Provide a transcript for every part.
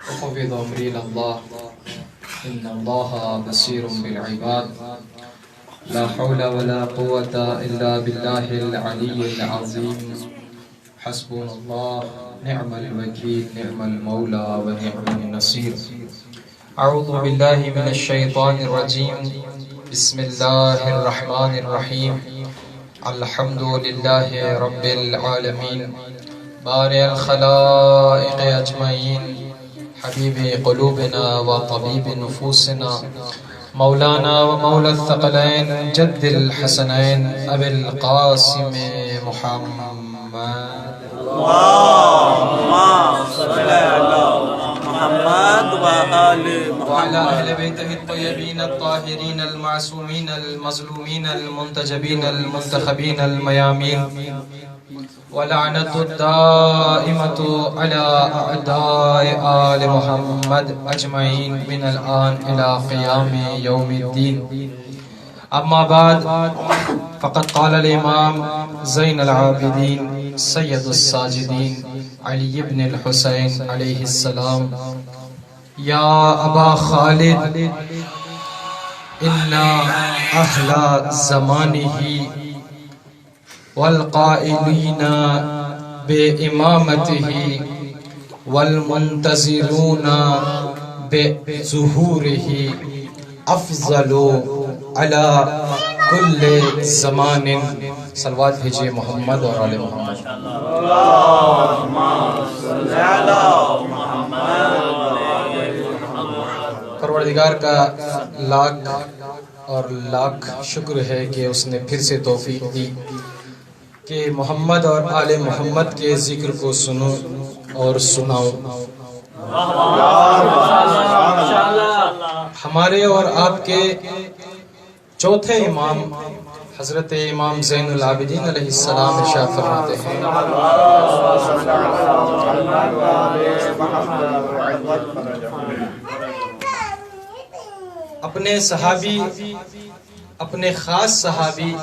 وفوض أمري إلى الله إن الله بصير بالعباد لا حول ولا قوة إلا بالله العلي العظيم حسبنا الله نعم الوكيل نعم المولى ونعم النصير. أعوذ بالله من الشيطان الرجيم. بسم الله الرحمن الرحيم. الحمد لله رب العالمين بارئ الخلائق أجمعين حبيب قلوبنا وطبيب نفوسنا مولانا ومولى الثقلين جد الحسنين أبي القاسم محمد. اللهم صل على محمد وعلى أهل بيته الطيبين الطاهرين المعصومين المظلومين المنتجبين المنتخبين الميامين ولعنة الدائمة على أعداء آل محمد أجمعين من الآن إلى قيام يوم الدين. أما بعد فقد قال الإمام زين العابدين سيد الساجدين علي بن الحسين عليه السلام: يا أبا خالد إن أهل زمانه والقائلين بإمامته والمنتظرون بظهوره أفضل على كل زمان. صلوات بھیجئے محمد اور آل محمد. پروردگار کا لاکھ اور لاکھ شکر ہے کہ اس نے پھر سے توفیق دی کہ محمد اور آل محمد کے ذکر کو سنو اور سناؤ. ہمارے اور آپ کے چوتھے امام حضرت امام زین العابدین علیہ السلام ارشاد فرماتے ہیں: اپنے صحابی، اپنے خاص صحابی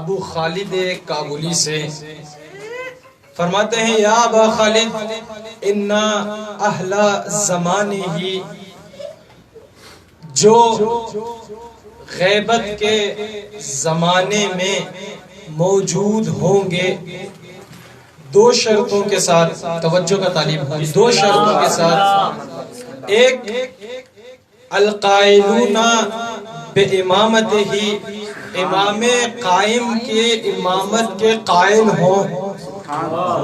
ابو خالد کابلی سے فرماتے ہیں: یا ابا خالد ان اہل زمانہ، جو غیبت کے زمانے میں موجود ہوں گے، دو شرطوں کے ساتھ، توجہ کا طالب ہے، دو شرطوں کے ساتھ. ایک القائلون بامامتہ، امام قائم کے امامت کے قائل ہوں،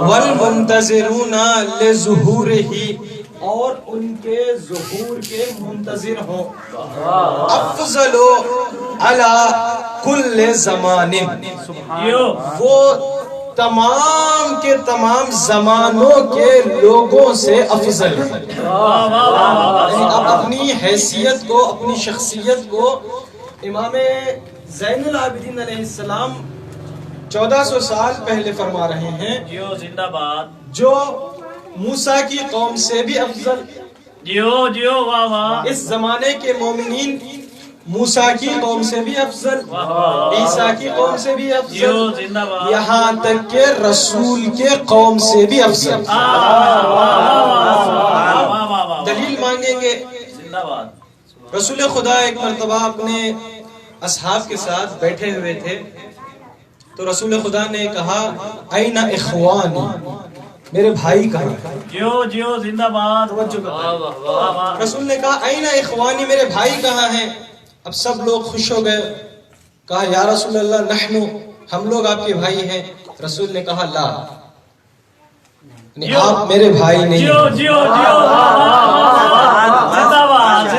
والمنتظرون لظہورہ، اور ان کے ظہور کے منتظر ہوں. افضل علی کل زمان، وہ تمام کے تمام زمانوں کے لوگوں سے افضل ہے. یعنی اب اپنی حیثیت کو، اپنی شخصیت کو امام زین العابدین علیہ السلام 1400 سال پہلے فرما رہے ہیں. زندہ باد. جو موسیٰ کی قوم سے بھی افضل، واہ واہ. اس زمانے کے مومنین موسیٰ کی قوم سے بھی افضل، عیسیٰ کی قوم سے بھی افضل، یہاں تک کہ رسول کے قوم سے بھی افضل. دلیل مانگیں گے. رسول خدا ایک مرتبہ اپنے اصحاب کے ساتھ بیٹھے ہوئے تھے تو رسول خدا نے کہا: این اخوانی، میرے بھائی کہاں؟ زندہ باد. رسول نے کہا: این اخوانی، میرے بھائی کہاں ہیں؟ اب سب لوگ خوش ہو گئے. کہا: یا رسول اللہ نحن، ہم لوگ آپ کے بھائی ہیں. رسول نے کہا: لا، آپ میرے بھائی نہیں،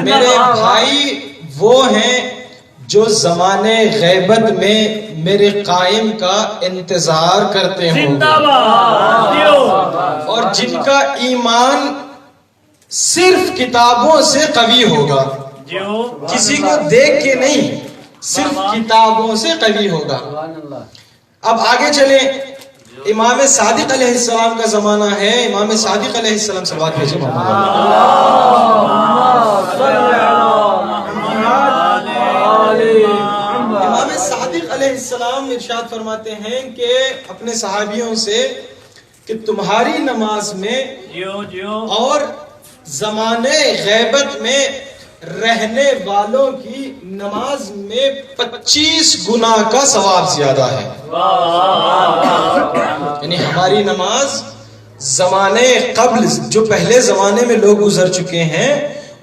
میرے بھائی وہ ہیں جو زمانے غیبت میں میرے قائم کا انتظار کرتے ہوں اور جن کا ایمان صرف کتابوں سے قوی ہوگا، کسی کو دیکھ کے نہیں، صرف کتابوں سے قوی ہوگا. اب آگے چلیں. امام صادق علیہ السلام کا زمانہ ہے. امام صادق علیہ السلام صلوات بھیجیں امام صادق علیہ السلام ارشاد فرماتے ہیں کہ اپنے صحابیوں سے کہ تمہاری نماز میں اور زمانے غیبت میں رہنے والوں کی نماز میں 25 گنا کا ثواب زیادہ ہے. یعنی ہماری نماز زمانے قبل جو پہلے زمانے میں لوگ گزر چکے ہیں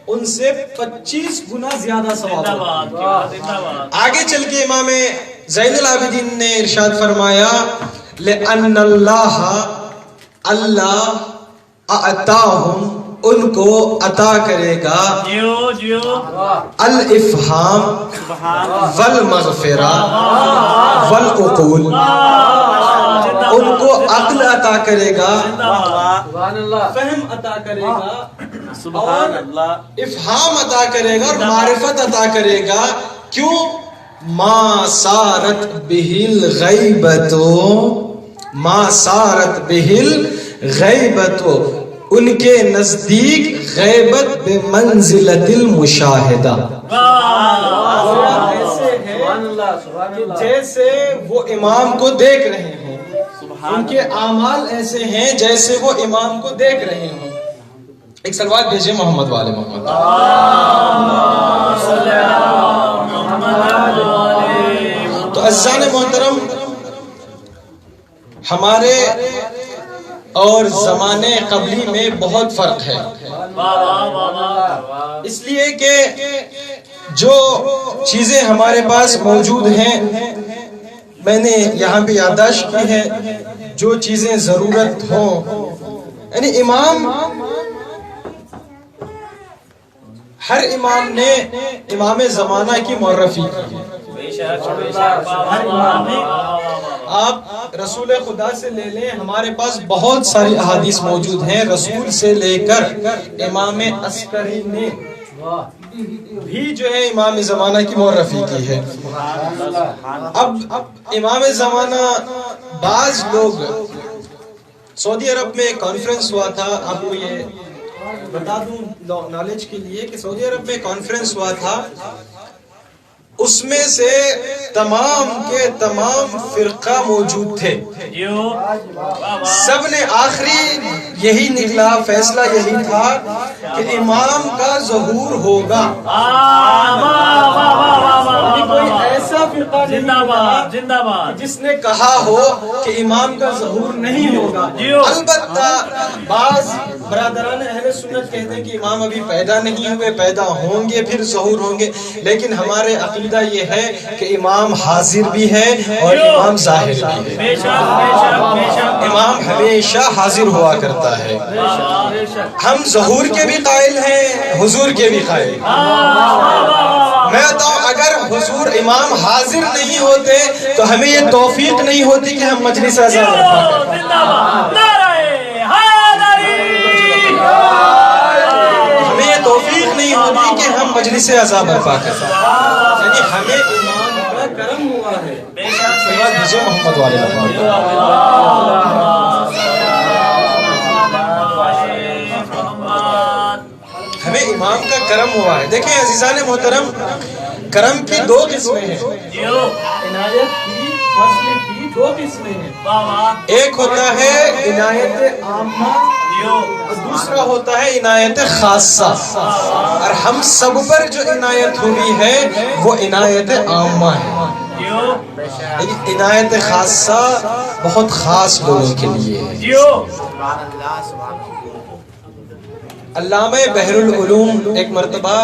ان سے 25 گنا زیادہ ثواب. آگے چل کے امام زین العابدین نے ارشاد فرمایا لأن اللہ اعطاہم ان کو عطا کرے گا الافہام والمغفرہ والعقول، ان کو عقل عطا کرے گا، فہم عطا کرے گا، سبحان اللہ، افہام عطا کرے گا اور معرفت عطا کرے گا. کیوں؟ ما سارت بہل غیبتو، ما سارت بہل غیبتو، ان کے نزدیک غیبت بمنزلت المشاہدہ. ایسے ہے جیسے وہ امام کو دیکھ رہے ہیں، ان کے اعمال ایسے ہیں جیسے وہ امام کو دیکھ رہے ہیں. ایک سلوات بھیجے محمد والے محمد. تو عزیزان محترم، ہمارے اور زمانے قبلی میں بہت فرق ہے، اس لیے کہ جو چیزیں ہمارے پاس موجود ہیں میں نے یہاں پہ یادداشت کی ہے، جو چیزیں ضرورت ہوں. یعنی ہر امام نے امام زمانہ کی معرفی کی ہے. آپ رسول خدا سے لے لیں، ہمارے پاس بہت ساری احادیث موجود ہیں. رسول سے لے کر امام عسکری نے بھی جو ہے امام زمانہ کی معرفی کی ہے. اب امام زمانہ، بعض لوگ، سعودی عرب میں ایک کانفرنس ہوا تھا، آپ کو یہ بتا دوں نالج کے لیے کہ سعودی عرب میں کانفرنس ہوا تھا، اس میں سے تمام کے تمام فرقہ موجود تھے. سب نے آخری یہی نکلا، فیصلہ یہی تھا کہ امام کا ظہور ہوگا. کوئی ایسا فرقہ زندہ باد جس نے کہا ہو کہ امام کا ظہور نہیں ہوگا. البتہ بعض برادران اہل سنت کہتے ہیں کہ امام ابھی پیدا نہیں ہوئے، پیدا ہوں گے پھر ظہور ہوں گے. لیکن ہمارے عقیدہ یہ ہے کہ امام حاضر بھی ہے اور امام ظاہر بھی ہے. امام ہمیشہ حاضر ہوا کرتا ہے. ہم ظہور کے بھی قائل ہیں، حضور کے بھی قائل. میں بتاؤں، اگر حضور امام حاضر نہیں ہوتے تو ہمیں یہ توفیق نہیں ہوتی کہ ہم مجلس اعضا برپا کریں. ہمیں یہ توفیق نہیں ہوتی کہ ہم مجلس اعضا برپا کریں. یعنی ہمیں امام کا کرم ہوا ہے. محمد والے ہمیں امام کا کرم ہوا ہے. دیکھیں عزیزان محترم، کرم کی دو قسمیں ہیں، عنایت کی، فضل کی دو قسمیں ہیں. ایک ہوتا ہے عنایت عامہ اور دوسرا ہوتا ہے عنایت خاصہ. اور ہم سب پر جو عنایت ہوئی ہے وہ عنایت عامہ ہے. عنایت خاصہ بہت خاص لوگوں کے لیے ہے. علامہ بحر العلوم ایک مرتبہ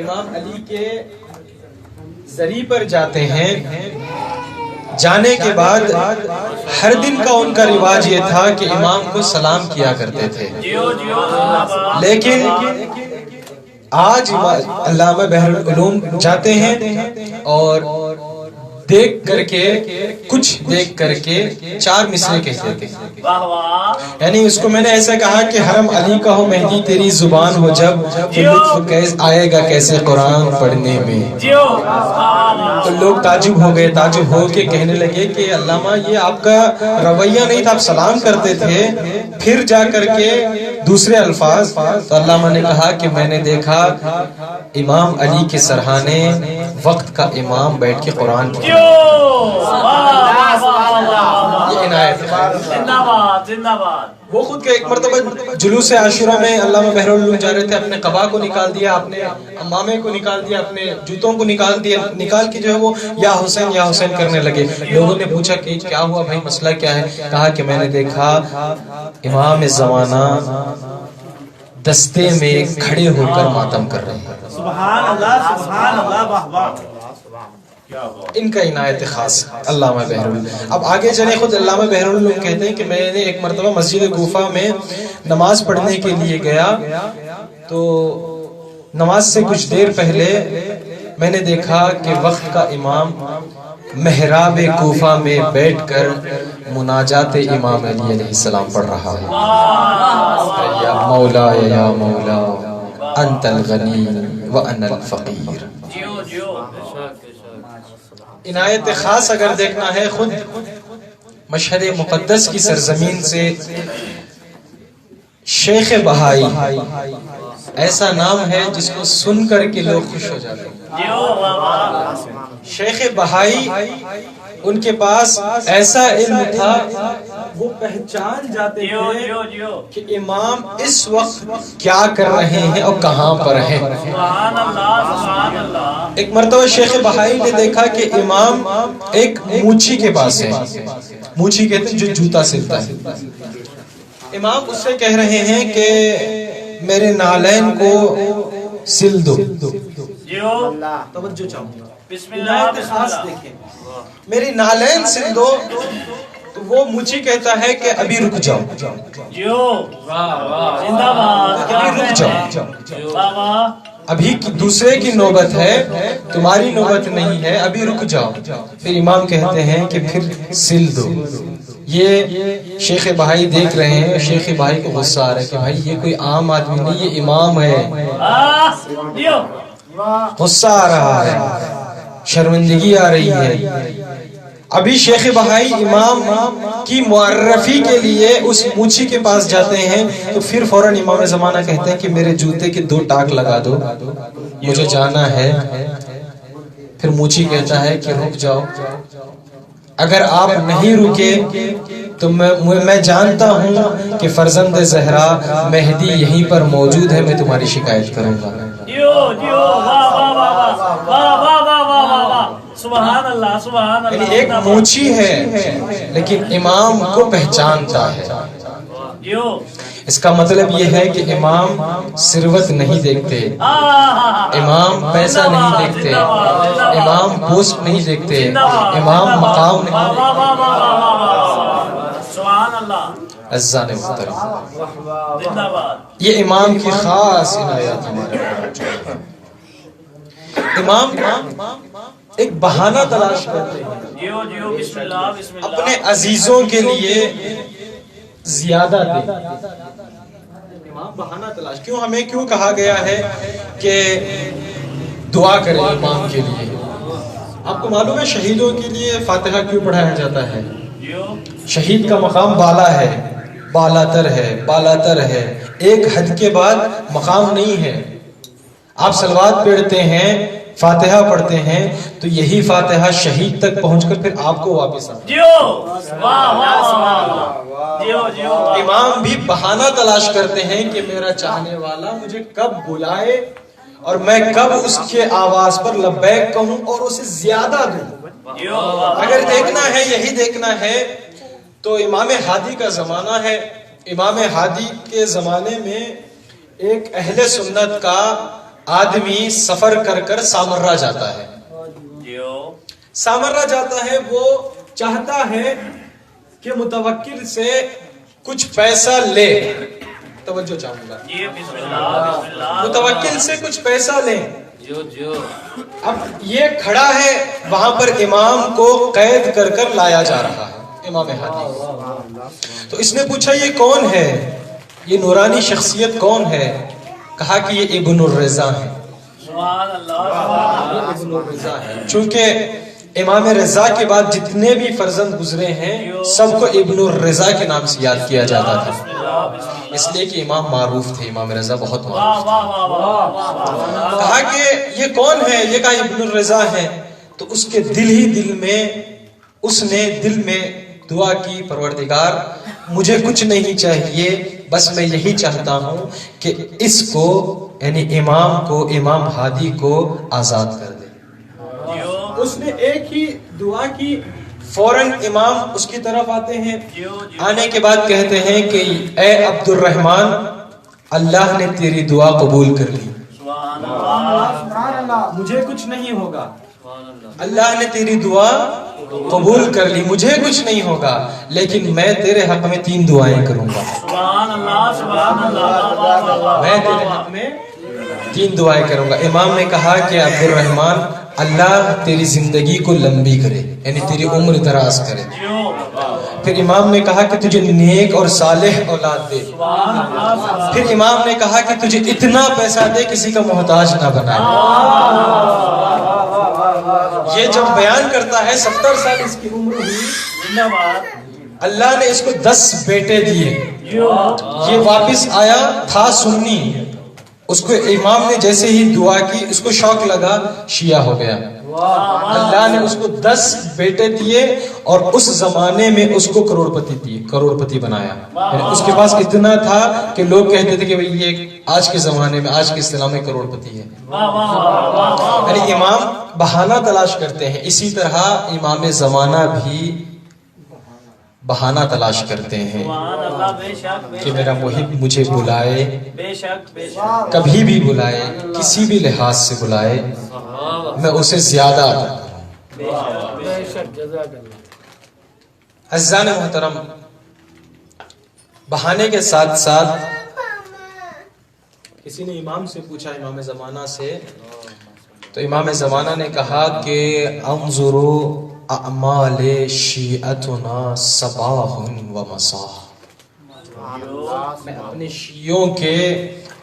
امام علی کے زری پر جاتے ہیں. جانے کے بعد ہر دن کا ان کا رواج یہ تھا کہ امام کو سلام کیا کرتے تھے. لیکن آج علامہ بحر العلوم جاتے ہیں اور دیکھ کر کے 4 مصرے کہتے تھے. یعنی اس کو میں نے ایسا کہا کہ حرم علی کا ہو مہدی تیری زبان ہو جب، تو لطف آئے گا کیسے قرآن پڑھنے میں. تو لوگ تعجب ہو کے کہنے لگے کہ علامہ یہ آپ کا رویہ نہیں تھا، آپ سلام کرتے تھے. پھر جا کر کے دوسرے الفاظ. تو علامہ نے کہا کہ میں نے دیکھا امام علی کے سرہانے وقت کا امام بیٹھ کے قرآن پڑھ. یہ عنایت ہے. زندہ باد. وہ خود کے ایک مرتبہ جلوس عاشورہ میں علامہ بہر العلوم جا رہے تھے، اپنے قبا کو نکال دیا، اپنے امامے کو نکال دیا، اپنے جوتوں کو نکال دیا، نکال کے جو ہے وہ یا حسین کرنے لگے۔ لوگوں نے پوچھا کہ کیا ہوا بھائی، مسئلہ کیا ہے؟ کہا کہ میں نے دیکھا امام زمانہ دستے میں کھڑے ہو کر ماتم کر رہے ہیں۔ سبحان اللہ، سبحان اللہ، واہ واہ، ان کا عنایت خاص علامہ بہر العلوم۔ اب آگے چلیں، خود علامہ بہر العلوم کہتے ہیں کہ میں نے ایک مرتبہ مسجد کوفہ میں نماز پڑھنے کے لیے گیا، تو نماز سے کچھ دیر پہلے میں نے دیکھا کہ وقت کا امام محراب کوفہ میں بیٹھ کر مناجات امام علی علیہ السلام پڑھ رہا ہے، یا مولا یا مولا انت الغنی وانا الفقیر۔ عنایت خاص اگر دیکھنا ہے، خود مشہد مقدس کی سرزمین سے شیخ بہائی ایسا نام ہے جس کو سن کر کے لوگ خوش ہو جاتے ہیں۔ شیخ بہائی، ان کے پاس ایسا علم تھا، وہ پہچان جاتے تھے کہ امام اس وقت کیا کر رہے ہیں اور کہاں پر ہیں۔ ایک مرتبہ شیخ بہائی نے دیکھا کہ امام ایک موچی کے پاس ہے، موچی کہتے ہیں جو جوتا سلتا ہے۔ امام اس سے کہہ رہے ہیں کہ میرے نالین کو سل دو۔ توجہ چاہوں گا، بسم اللہ، خاص دیکھیں، میری نالین سل دو۔ تو وہ مجھے کہتا ہے کہ ابھی رک جاؤ، ابھی رک جاؤ، ابھی دوسرے کی نوبت ہے، تمہاری نوبت نہیں ہے، ابھی رک جاؤ۔ پھر امام کہتے ہیں کہ پھر سل دو۔ یہ شیخ بہائی دیکھ رہے ہیں، شیخ بہائی کو غصہ آ رہا ہے کہ بھائی یہ کوئی عام آدمی نہیں، یہ امام ہے۔ غصہ آ رہا ہے، شرمندگی آ رہی ہے۔ ابھی شیخ بہائی امام کی معرفی کے لیے اس موچی کے پاس جاتے ہیں، تو پھر فوراً امام زمانہ کہتے ہیں کہ میرے جوتے کے 2 ٹاک لگا دو، مجھے جانا ہے۔ پھر موچی کہتا ہے کہ رک جاؤ، اگر آپ نہیں رکے تو میں جانتا ہوں کہ فرزند زہرا مہدی یہیں پر موجود ہے، میں تمہاری شکایت کروں گا۔ سبحان اللہ، سبحان اللہ۔ یعنی ایک موچی ہے لیکن امام کو پہچانتا ہے۔ اس کا مطلب یہ ہے کہ امام ثروت نہیں دیکھتے، امام پیسہ نہیں دیکھتے، امام پوسٹ نہیں دیکھتے، امام مقام نہیں دیکھتے۔ عزیزان محترم، یہ امام کی خاص عنایت ہمارے امام ایک بہانہ تلاش کرتے ہیں اپنے عزیزوں کے لیے زیادہ دیں۔ امام بہانہ تلاش، کیوں ہمیں کیوں کہا گیا ہے کہ دعا کریں امام کے لیے؟ آپ کو معلوم ہے شہیدوں کے لیے فاتحہ کیوں پڑھایا جاتا ہے؟ شہید کا مقام بالا ہے، بالاتر ہے، بالاتر ہے، ایک حد کے بعد مقام نہیں ہے۔ آپ صلوات پڑھتے ہیں، فاتحہ پڑھتے ہیں، تو یہی فاتحہ شہید تک پہنچ کر پھر آپ کو واپس آتا ہے۔ امام بھی بہانہ تلاش کرتے ہیں کہ میرا چاہنے والا مجھے کب بلائے اور میں کب اس کے آواز پر لبیک کہوں اور اسے زیادہ دوں۔ اگر دیکھنا ہے، یہی دیکھنا ہے، تو امام ہادی کا زمانہ ہے۔ امام ہادی کے زمانے میں ایک اہل سنت کا آدمی سفر کر کر سامرہ جاتا ہے۔ سامرہ جاتا ہے، وہ چاہتا ہے کہ متوکل سے کچھ پیسہ لے۔ توجہ چاہوں گا، متوکل سے کچھ پیسہ لیں۔ اب یہ کھڑا ہے، وہاں پر امام کو قید کر کر لایا جا رہا ہے، امام ہادی۔ تو اس نے پوچھا یہ کون ہے، یہ نورانی شخصیت کون ہے؟ کہا کہ یہ ابن الرضا ہے۔ ابن الرضا ہے، چونکہ امام رضا کے بعد جتنے بھی فرزند گزرے ہیں سب کو ابن الرضا کے نام سے یاد کیا جاتا تھا، اس لیے کہ امام معروف تھے، امام رضا بہت معروف تھے۔ کہا کہ یہ کون ہے؟ یہ کہا ابن الرضا ہے۔ تو اس کے دل ہی دل میں، اس نے دل میں دعا کی، پروردگار مجھے کچھ نہیں چاہیے، بس میں یہی چاہتا ہوں کہ اس کو یعنی امام کو، امام ہادی کو آزاد کر دے۔ اس نے ایک ہی دعا کی، فوراً امام اس کی طرف آتے ہیں، آنے کے بعد کہتے ہیں کہ اے عبد الرحمن، اللہ نے تیری دعا قبول کر لی، مجھے کچھ نہیں ہوگا۔ اللہ نے تیری دعا قبول کر لی، مجھے کچھ نہیں ہوگا، لیکن میں تیرے حق میں 3 دعائیں کروں گا۔ سبحان اللہ سبحان اللہ۔ میں تیرے حق میں 3 دعائیں کروں گا۔ امام نے کہا کہ عبد الرحمن، اللہ تیری زندگی کو لمبی کرے، یعنی تیری عمر دراز کرے۔ پھر امام نے کہا کہ تجھے نیک اور صالح اولاد دے۔ پھر امام نے کہا کہ تجھے اتنا پیسہ دے کسی کا محتاج نہ بنائے۔ یہ جب بیان کرتا ہے، 70 سال اس کی عمر ہوئی، اللہ نے اس کو 10 بیٹے دیے۔ یہ واپس آیا تھا سنی، اس کو امام نے جیسے ہی دعا کی، اس کو شوق لگا، شیعہ ہو گیا۔ اللہ نے اس کو 10 بیٹے دیے اور اس زمانے میں اس کو کروڑپتی بنایا۔ یعنی اس کے پاس اتنا تھا کہ لوگ کہتے تھے کہ بھئی یہ آج کے زمانے میں، آج کے اسلام میں کروڑپتی ہے۔ یعنی امام بہانہ تلاش کرتے ہیں، اسی طرح امام زمانہ بھی بہانہ تلاش کرتے ہیں کہ میرا محب مجھے بلائے، کبھی بھی بلائے، کسی بھی لحاظ سے بلائے، میں اسے زیادہ عطا کروں۔ عزیزان محترم، بہانے کے ساتھ ساتھ کسی نے امام سے پوچھا، امام زمانہ سے، تو امام زمانہ نے کہا کہ انظروا اعمال شیعتنا صباح و مساء، میں اپنے شیعوں کے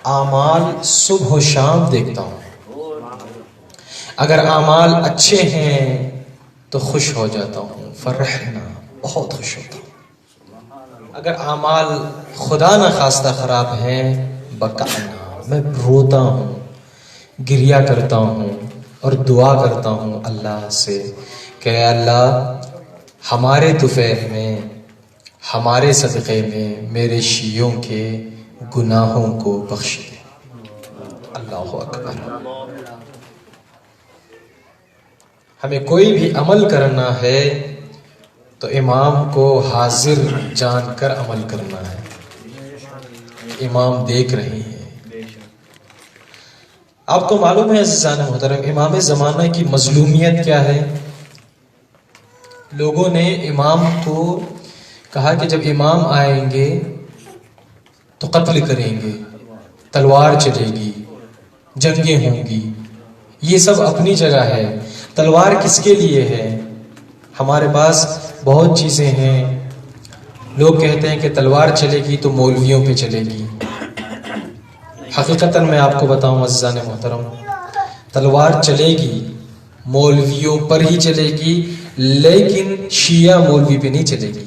اعمال صبح و شام دیکھتا ہوں، اگر اعمال اچھے ہیں تو خوش ہو جاتا ہوں، فرحنا، بہت خوش ہوتا ہوں، اگر اعمال خدا نہ خواستہ خراب ہیں، بکانا، میں روتا ہوں، گریہ کرتا ہوں اور دعا کرتا ہوں اللہ سے کہ اے اللہ ہمارے طفیل میں، ہمارے صدقے میں میرے شیعوں کے گناہوں کو بخش دے۔ اللہ اکبر۔ ہمیں کوئی بھی عمل کرنا ہے تو امام کو حاضر جان کر عمل کرنا ہے، امام دیکھ رہے ہیں۔ آپ کو معلوم ہے عزیزان محترم، امام زمانہ کی مظلومیت کیا ہے؟ لوگوں نے امام کو کہا کہ جب امام آئیں گے تو قتل کریں گے، تلوار چلے گی، جنگیں ہوں گی۔ یہ سب اپنی جگہ ہے، تلوار کس کے لیے ہے؟ ہمارے پاس بہت چیزیں ہیں، لوگ کہتے ہیں کہ تلوار چلے گی تو مولویوں پہ چلے گی۔ حقیقتاً میں آپ کو بتاؤں عزیزان محترم، تلوار چلے گی مولویوں پر ہی چلے گی، لیکن شیعہ مولوی پہ نہیں چلے گی۔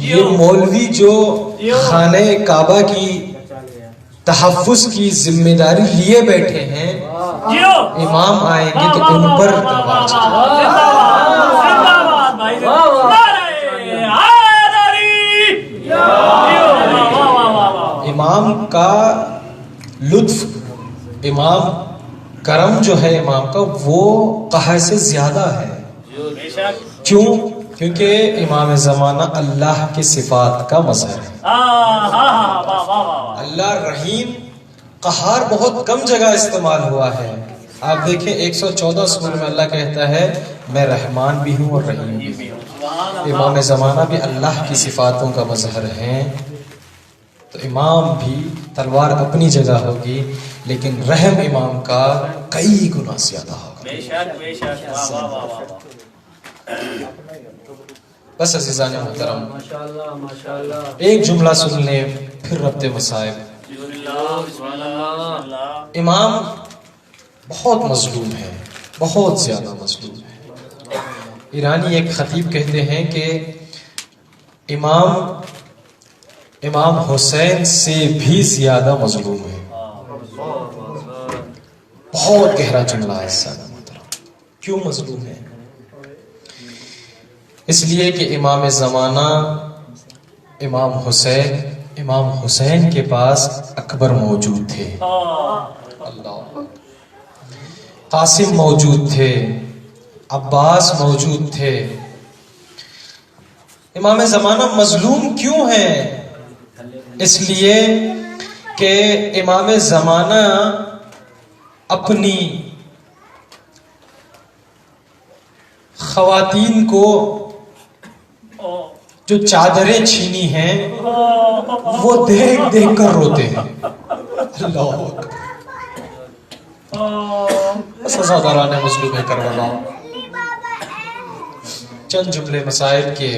یہ مولوی جو خانہ کعبہ کی تحفظ کی ذمہ داری لیے بیٹھے ہیں، امام آئیں گے تو ان پر تلوار چلے گی۔ امام کا لطف، امام کرم جو ہے امام کا، وہ قہر سے زیادہ ہے۔ کیوں؟ کیونکہ امام زمانہ اللہ کی صفات کا مظہر ہے۔ اللہ رحیم، قہار بہت کم جگہ استعمال ہوا ہے۔ آپ دیکھیں 114 سورہ میں اللہ کہتا ہے میں رحمان بھی ہوں اور رحیم بھی ہوں۔ امام زمانہ بھی اللہ کی صفاتوں کا مظہر ہیں، تو امام بھی تلوار اپنی جگہ ہوگی، لیکن رحم امام کا کئی گنا زیادہ ہوگا۔ بس عزیزان محترم، ایک جملہ سن لیں پھر ربط مصائب۔ امام بہت مظلوم ہے، بہت زیادہ مظلوم ہے۔ ایرانی ایک خطیب کہتے ہیں کہ امام حسین سے بھی زیادہ مظلوم ہے۔ بہت گہرا جملہ ہے عزیزان محترم۔ کیوں مظلوم ہے؟ اس لیے کہ امام زمانہ امام حسین کے پاس اکبر موجود تھے، اللہ، قاسم موجود تھے، عباس موجود تھے۔ امام زمانہ مظلوم کیوں ہیں؟ اس لیے کہ امام زمانہ اپنی خواتین کو جو چادریں چھینی ہیں وہ دیکھ دیکھ کر روتے ہیں۔ اللہ اکبر۔ سزاداران مظلوم کربلا، چند جملے مسائل کے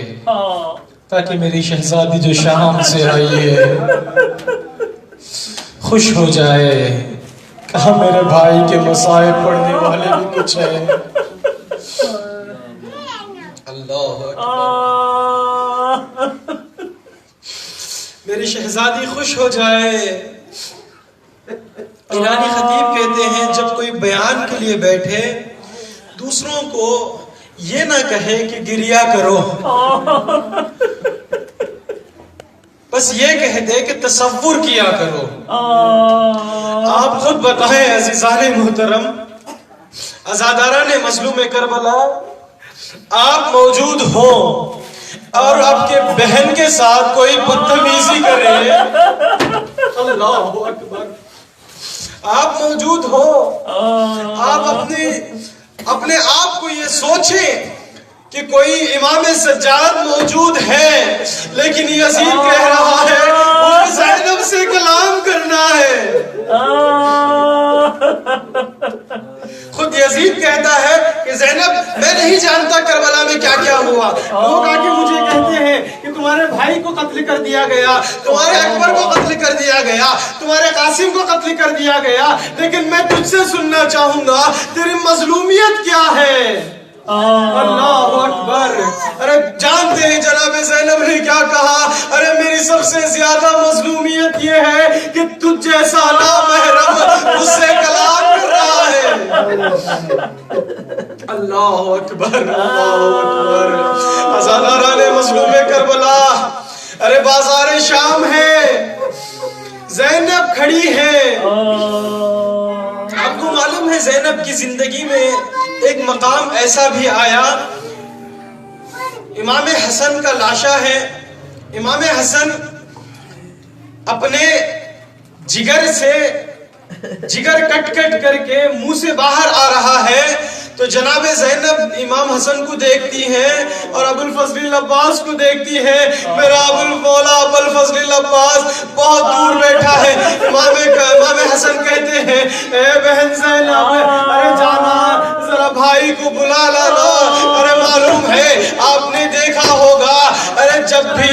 تاکہ میری شہزادی جو شام سے آئی ہے خوش ہو جائے۔ کہا میرے بھائی کے مسائل پڑھنے والے بھی کچھ ہیں۔ اللہ اکبر۔ میری شہزادی خوش ہو جائے۔ ایرانی خطیب کہتے ہیں جب کوئی بیان کے لیے بیٹھے دوسروں کو یہ نہ کہے کہ گریا کرو، بس یہ کہہ دے کہ تصور کیا کرو۔ آپ خود بتائیں عزیزان محترم، عزاداران مظلوم کربلا، آپ موجود ہوں اور آپ کے بہن کے ساتھ کوئی بدتمیزی کرے، اللہ اکبر، آپ موجود ہو، آپ اپنے آپ کو یہ سوچیں کہ کوئی امام سجاد موجود ہے لیکن یزید کہہ رہا ہے وہ زینب سے کلام کرنا ہے۔ خود یزید کہتا ہے کہ زینب میں نہیں جانتا کربلا میں کیا کیا ہوا، لوگ آگے مجھے کہتے ہیں کہ تمہارے بھائی کو قتل کر دیا گیا، تمہارے اکبر کو قتل کر دیا گیا، تمہارے قاسم کو قتل کر دیا گیا، لیکن میں تجھ سے سننا چاہوں گا تیری مظلومیت کیا ہے۔ اللہ اکبر۔ ارے جانتے ہیں جناب زینب نے کیا کہا؟ ارے میری سب سے زیادہ مظلومیت یہ ہے کہ تجھ جیسا نامحرم مجھ سے کلام کر رہا ہے۔ اللہ اکبر، اللہ اکبر۔ عزاداران مظلوم کربلا، ارے بازار شام ہے، زینب کھڑی ہے۔ آپ کو معلوم ہے زینب کی زندگی میں ایک مقام ایسا بھی آیا، امام حسن کا لاشا ہے، امام حسن اپنے جگر سے جگر کٹ کٹ کر کے منہ سے باہر آ رہا ہے تو جناب زینب امام حسن کو دیکھتی ہے اور ابو الفضل العباس کو دیکھتی ہے۔ میرا ابو المولا ابو الفضل العباس بہت دور بیٹھا ہے۔ امام حسن کہتے ہیں اے بہن زینب، ارے جانا ذرا بھائی کو بلا لانا۔ ارے معلوم ہے آپ نے دیکھا ہوگا، ارے جب بھی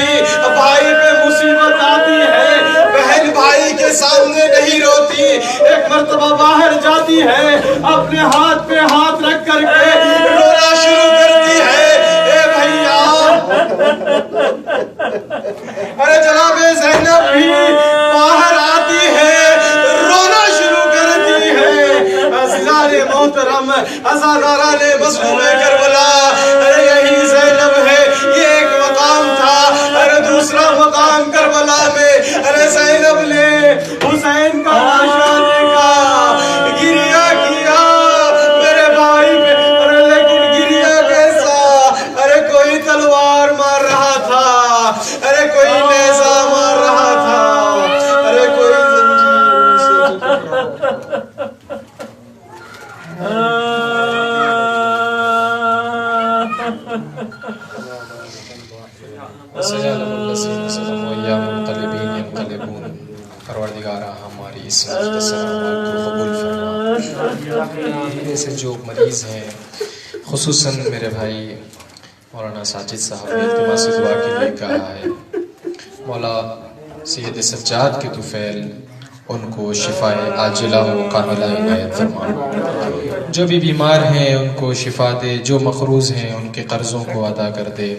بھائی پہ مصیبت آتی ہے بہن بھائی کے سامنے نہیں روتی، ایک مرتبہ باہر جاتی ہے اپنے ہاتھ پہ ہاتھ رکھ کر کے رونا شروع کرتی ہے۔ اے بھائیا، ارے جناب زینب بھی باہر آتی ہے، رونا شروع کرتی ہے۔ عزیزان محترم، عزاداران مظلوم کربلا، ارے یہی زینب ہے، یہ ایک مقام تھا۔ ارے دوسرا مقام کربلا میں ارے زینب نے حسین کا لاشا دیکھا، گریا کیا میرے بھائی پہ، ارے لیکن گریا کیسا؟ ارے کوئی تلوار مار رہا تھا، ارے کوئی نیزہ مار رہا تھا، ارے کوئی زنجیر سے ٹکرا رہا پروردگارہ ہماری اس مختصر عبادت کو قبول فرما۔ میرے سے جو مریض ہیں خصوصاً میرے بھائی مولانا ساجد صاحب نے التماس دعا کے لیے کہا ہے، مولا سید سجاد کے طفیل ان کو شفاء عاجلہ و کاملہ عنایت فرما۔ جو بھی بیمار ہیں ان کو شفا دے، جو مقروض ہیں ان کے قرضوں کو ادا کر دے۔